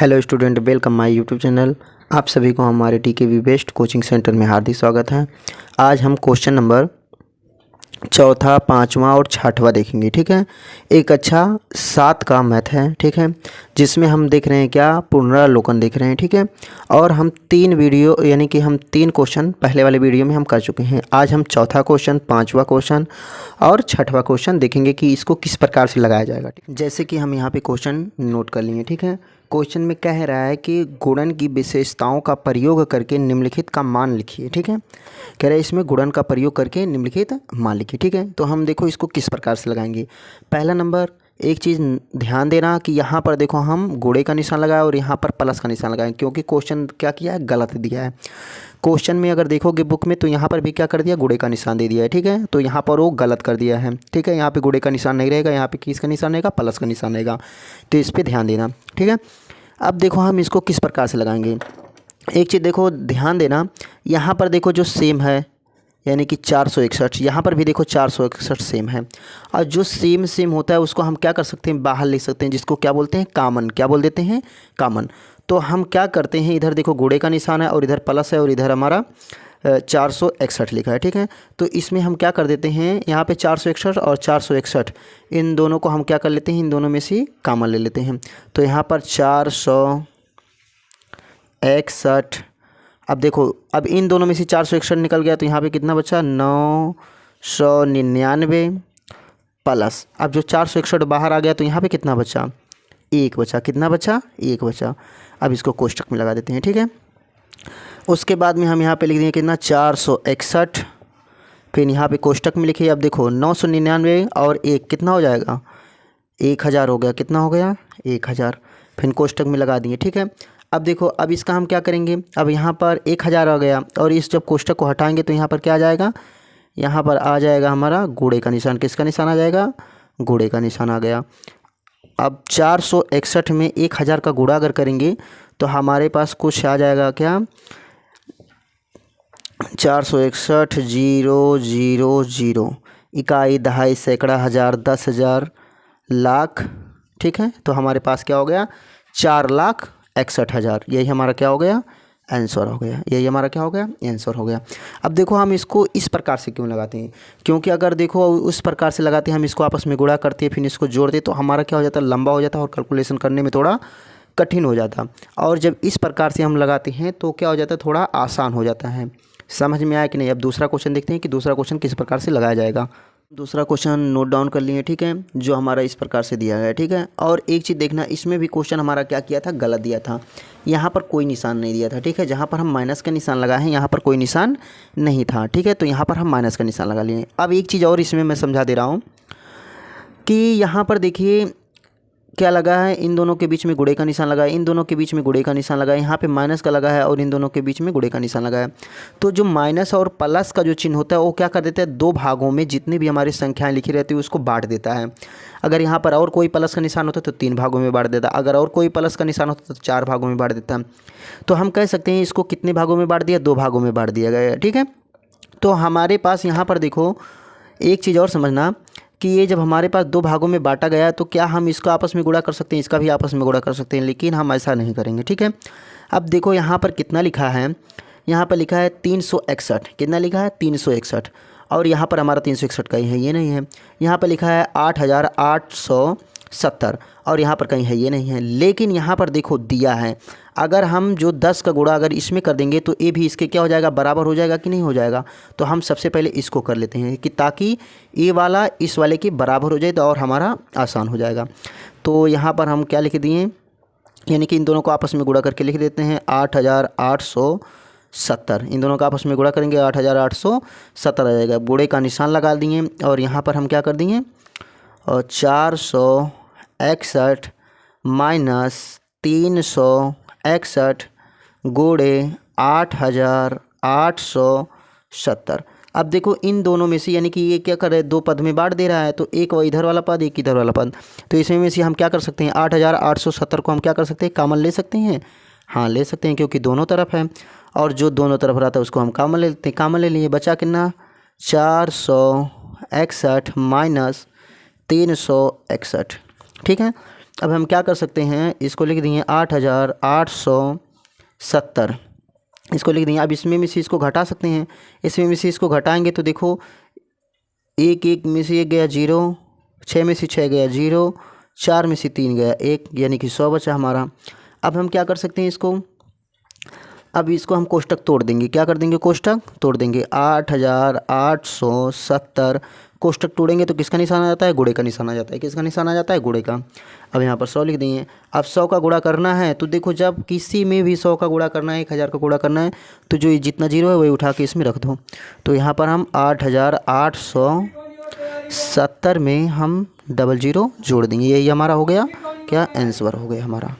Hello student, welcome my YouTube channel. आप सभी को हमारे टीकेवी बेस्ट कोचिंग सेंटर में हार्दिक स्वागत है। आज हम क्वेश्चन नंबर चौथा, पाँचवा और छठवां देखेंगे। ठीक है, एक अच्छा 7 का मैथ है। ठीक है, जिसमें हम देख रहे हैं क्या, पुनरावलोकन देख रहे हैं। ठीक है, और हम 3 वीडियो यानी कि हम 3 क्वेश्चन पहले वाले वीडियो में हम कर चुके हैं। आज हम चौथा क्वेश्चन, पाँचवा क्वेश्चन और छठवां क्वेश्चन देखेंगे कि इसको किस प्रकार से लगाया जाएगा। जैसे कि हम यहाँ पे क्वेश्चन नोट कर लिए। ठीक है, क्वेश्चन में कह रहा है कि गुणन की विशेषताओं का प्रयोग करके निम्नलिखित का मान लिखिए। ठीक है, कह रहा है इसमें गुणन का प्रयोग करके निम्नलिखित मान लिखिए। ठीक है, तो हम देखो इसको किस प्रकार से लगाएंगे। पहला नंबर, एक चीज़ ध्यान देना कि यहाँ पर देखो हम गुणे का निशान लगाए और यहाँ पर प्लस का निशान लगाएं, क्योंकि क्वेश्चन क्या किया है, गलत दिया है। क्वेश्चन में अगर देखोगे बुक में तो यहाँ पर भी क्या कर दिया, गुणे का निशान दे दिया है। ठीक है, तो यहाँ पर वो गलत कर दिया है। ठीक है, यहाँ पे गुणे का निशान नहीं रहेगा, यहाँ पे किसका निशान रहेगा, प्लस का निशान रहेगा। तो इस पर ध्यान देना। ठीक है, अब देखो हम इसको किस प्रकार से लगाएंगे। एक चीज़ देखो ध्यान देना, यहाँ पर देखो जो सेम है यानी कि 461, यहाँ पर भी देखो 461 सेम है। और जो सेम सेम होता है उसको हम क्या कर सकते हैं, बाहर लिख सकते हैं, जिसको क्या बोलते हैं, कॉमन। क्या बोल देते हैं, कॉमन। तो हम क्या करते हैं, इधर देखो गुणे का निशान है और इधर प्लस है और इधर हमारा 461 लिखा है। ठीक है, तो इसमें हम क्या कर देते हैं, यहाँ पे 461 और 461 इन दोनों को हम क्या कर लेते हैं, इन दोनों में से कॉमन ले लेते हैं। तो यहाँ पर 461, अब देखो अब इन दोनों में से 461 निकल गया तो यहाँ पे कितना बचा, 999 प्लस, अब जो 461 बाहर आ गया तो यहाँ पे कितना बचा, 1 बचा। कितना बचा, 1 बचा। अब इसको कोष्टक में लगा देते हैं। ठीक है, उसके बाद में हम यहाँ पे लिख देंगे कितना, 461, फिर यहाँ पे कोष्टक में लिखिए। अब देखो 999 और 1 कितना हो जाएगा, 1000 हो गया। कितना हो गया, 1000। फिर कोष्टक में लगा दिए। ठीक है, अब देखो अब इसका हम क्या करेंगे, अब यहाँ पर 1000 आ गया और इस जब कोष्टक को हटाएंगे तो यहाँ पर क्या आ जाएगा, यहाँ पर आ जाएगा हमारा गुणे का निशान। किसका निशान आ जाएगा, गुणे का निशान आ गया। अब 461 में 1000 का गुणा अगर करेंगे तो हमारे पास कुछ आ जाएगा क्या, 461 000, इकाई, दहाई, सैकड़ा, हज़ार, 10,000, लाख। ठीक है, तो हमारे पास क्या हो गया, 4,61,000। यही हमारा क्या हो गया, आंसर हो गया। यही हमारा क्या हो गया, आंसर हो गया। अब देखो हम इसको इस प्रकार से क्यों लगाते हैं, क्योंकि अगर देखो उस प्रकार से लगाते हैं, हम इसको आपस में गुणा करते हैं फिर इसको जोड़ते तो हमारा क्या हो जाता है, लंबा हो जाता है और कैलकुलेशन करने में थोड़ा कठिन हो जाता। और जब इस प्रकार से हम लगाते हैं तो क्या हो जाता है, थोड़ा आसान हो जाता है। समझ में आया कि नहीं। अब दूसरा क्वेश्चन देखते हैं कि दूसरा क्वेश्चन किस प्रकार से लगाया जाएगा। दूसरा क्वेश्चन नोट डाउन कर लिए। ठीक है, जो हमारा इस प्रकार से दिया गया है। ठीक है, और एक चीज़ देखना, इसमें भी क्वेश्चन हमारा क्या किया था, गलत दिया था। यहाँ पर कोई निशान नहीं दिया था। ठीक है, जहाँ पर हम माइनस का निशान लगाए हैं यहाँ पर कोई निशान नहीं था। ठीक है, तो यहाँ पर हम माइनस का निशान लगा लिए। अब एक चीज़ और इसमें मैं समझा दे रहा हूँ कि यहाँ पर देखिए क्या लगा है, इन दोनों के बीच में गुणे का निशान लगा है, इन दोनों के बीच में गुणे का निशान लगा है, यहाँ पे माइनस का लगा है और इन दोनों के बीच में गुणे का निशान लगा है। तो जो माइनस और प्लस का जो चिन्ह होता है वो क्या कर देता है, 2 भागों में जितनी भी हमारी संख्याएं लिखी रहती है उसको बांट देता है। अगर यहाँ पर और कोई प्लस का निशान होता है तो 3 भागों में बांट देता है, अगर और कोई प्लस का निशान होता है तो 4 भागों में बांट देता है। तो हम कह सकते हैं इसको कितने भागों में बांट दिया, 2 भागों में बांट दिया गया है। ठीक है, तो हमारे पास यहाँ पर देखो एक चीज़ और समझना कि ये जब हमारे पास 2 भागों में बांटा गया है तो क्या हम इसको आपस में गुणा कर सकते हैं, इसका भी आपस में गुणा कर सकते हैं, लेकिन हम ऐसा नहीं करेंगे। ठीक है, अब देखो यहाँ पर कितना लिखा है, यहाँ पर लिखा है 361। कितना लिखा है, 361, और यहाँ पर हमारा 361 कहीं है, ये नहीं है। यहाँ पर लिखा है 8,870 और यहाँ पर कहीं है, ये नहीं है। लेकिन यहाँ पर देखो दिया है, अगर हम जो 10 का गुणा अगर इसमें कर देंगे तो ये भी इसके क्या हो जाएगा, बराबर हो जाएगा कि नहीं हो जाएगा। तो हम सबसे पहले इसको कर लेते हैं कि ताकि ये वाला इस वाले के बराबर हो जाए तो और हमारा आसान हो जाएगा। तो यहाँ पर हम क्या लिख दिए, यानी कि इन दोनों को आपस में गुणा करके लिख देते हैं 8,870। इन दोनों का आपस में गुणा करेंगे 8,870 आ जाएगा। गुणे का निशान लगा दिए और यहाँ पर हम क्या कर दिए, और 461 माइनस 361 गुणे 8,870। अब देखो इन दोनों में से यानी कि ये क्या कर रहा है, 2 पद में बांट दे रहा है, तो एक इधर वाला पद एक इधर वाला पद। तो इसमें में से हम क्या कर सकते हैं, 8,870 को हम क्या कर सकते हैं, कॉमन ले सकते हैं। हाँ ले सकते हैं, क्योंकि दोनों तरफ है और जो दोनों तरफ रहता है उसको हम कॉमन ले लेते हैं। कॉमन ले लिए, बचा कितना, 461 माइनस 361। ठीक है, अब हम क्या कर सकते हैं, इसको लिख देंगे 8870, इसको लिख देंगे। अब इसमें में से इसको घटा सकते हैं, इसमें में से इसको घटाएंगे तो देखो एक एक में से एक गया 0, 6 में से 6 गया 0, 4 में से 3 गया 1, यानी कि 100 बचा हमारा। अब हम क्या कर सकते हैं इसको, अब इसको हम कोष्टक तोड़ देंगे। क्या कर देंगे, कोष्टक तोड़ देंगे। 8870 कोष्टक तोड़ेंगे तो किसका निशान आ जाता है, गुणे का निशान आ जाता है। किसका निशान आ जाता है, गुणे का। अब यहाँ पर 100 लिख देंगे। अब 100 का गुणा करना है तो देखो जब किसी में भी 100 का गुणा करना है, 1000 का गुणा करना है तो जो जितना जीरो है वही उठा के इसमें रख दो। तो यहाँ पर हम 8870 में हम 00 जोड़ देंगे। यही हमारा हो गया क्या, आंसर हो गया हमारा।